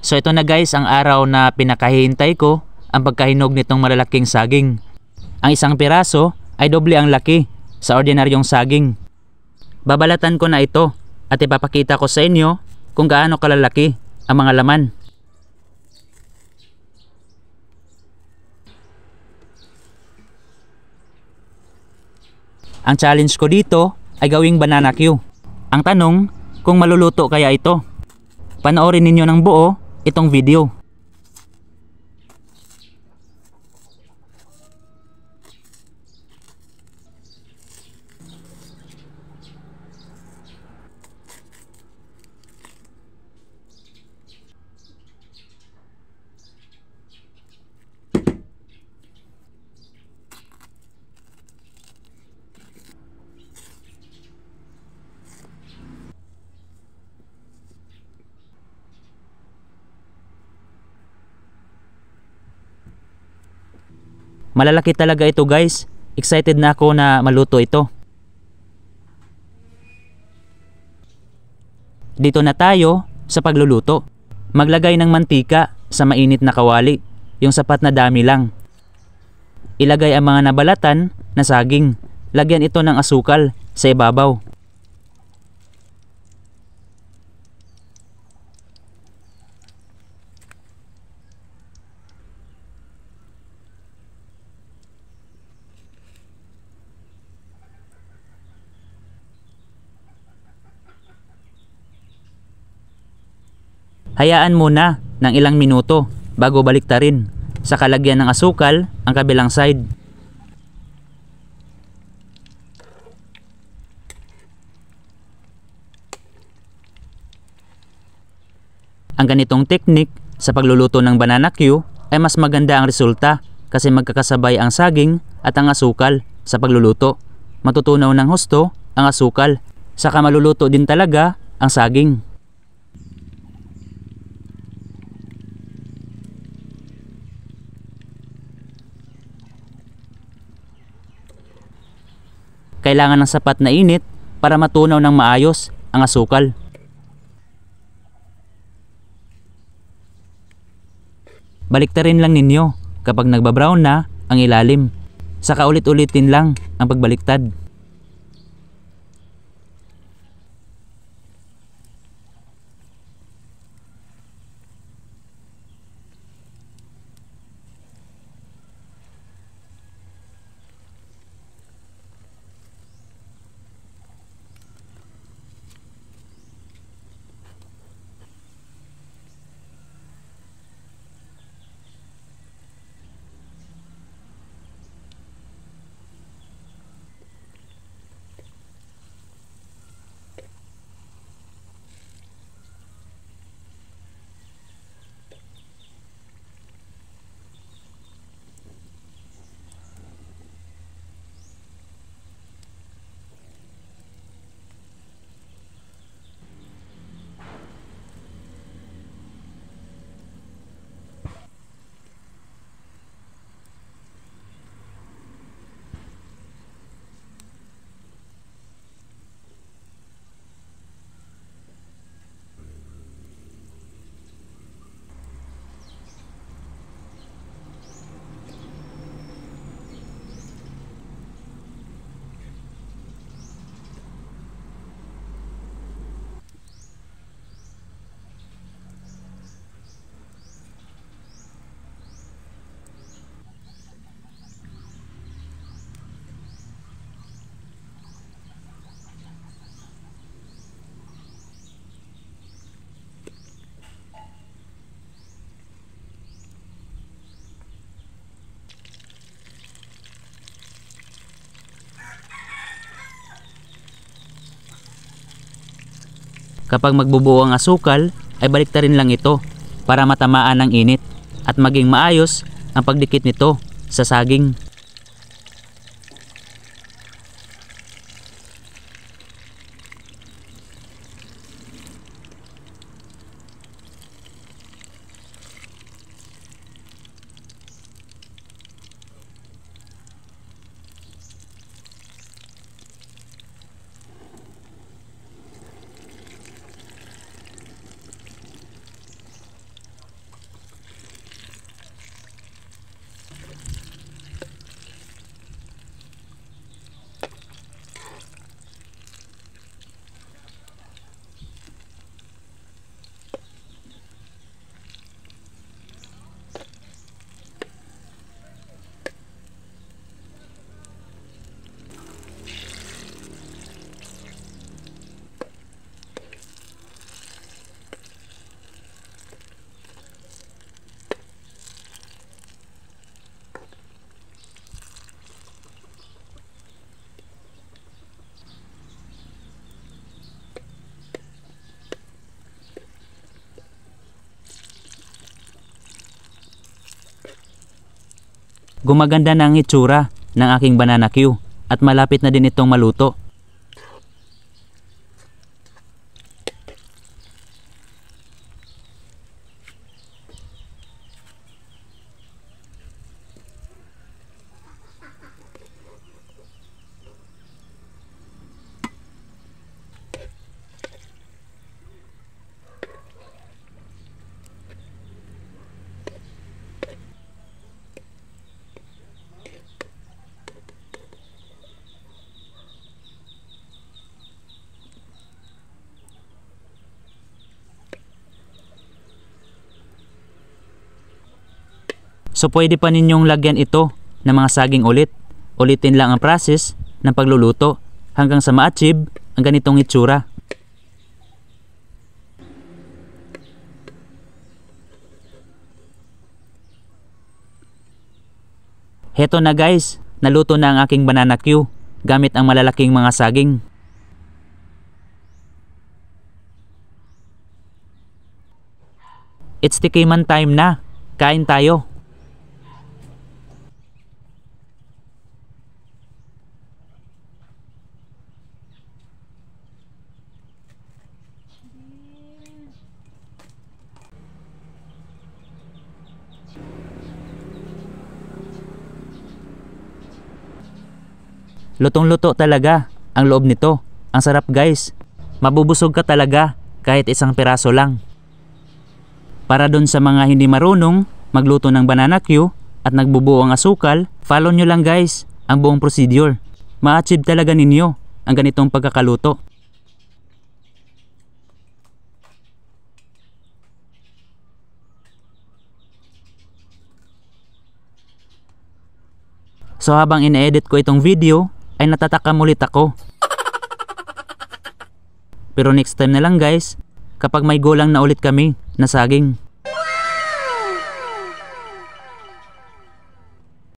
So ito na guys ang araw na pinakahihintay ko, ang pagkahinog nitong malalaking saging. Ang isang piraso ay doble ang laki sa ordinaryong saging. Babalatan ko na ito at ipapakita ko sa inyo kung gaano kalalaki ang mga laman. Ang challenge ko dito ay gawing banana Q. Ang tanong, kung maluluto kaya ito? Panoorin ninyo ng buo itong video. Malalaki talaga ito guys. Excited na ako na maluto ito. Dito na tayo sa pagluluto. Maglagay ng mantika sa mainit na kawali. Yung sapat na dami lang. Ilagay ang mga nabalatan na saging. Lagyan ito ng asukal sa ibabaw. Hayaan muna ng ilang minuto bago baliktarin. Saka lagyan ng asukal ang kabilang side. Ang ganitong teknik sa pagluluto ng banana Q ay mas maganda ang resulta kasi magkakasabay ang saging at ang asukal sa pagluluto. Matutunaw ng husto ang asukal, saka maluluto din talaga ang saging. Kailangan ng sapat na init para matunaw ng maayos ang asukal. Baliktarin lang ninyo kapag nagbabrown na ang ilalim. Saka ulit-ulitin lang ang pagbaliktad. Kapag magbubuo ang asukal, ay baliktarin lang ito para matamaan ng init at maging maayos ang pagdikit nito sa saging. Gumaganda na ang itsura ng aking banana Q at malapit na din itong maluto. So pwede pa ninyong lagyan ito ng mga saging ulit. Ulitin lang ang process ng pagluluto hanggang sa ma-achieve ang ganitong itsura. Heto na guys, naluto na ang aking banana Q gamit ang malalaking mga saging. It's tikiman time na. Kain tayo. Lutong-luto talaga ang loob nito. Ang sarap guys. Mabubusog ka talaga kahit isang piraso lang. Para dun sa mga hindi marunong magluto ng banana Q at nagbubuo ang asukal, follow nyo lang guys ang buong procedure. Ma-achieve talaga ninyo ang ganitong pagkakaluto. So habang ine-edit ko itong video, ay natatakam ulit ako. Pero next time na lang guys, kapag may golang na ulit kami na saging.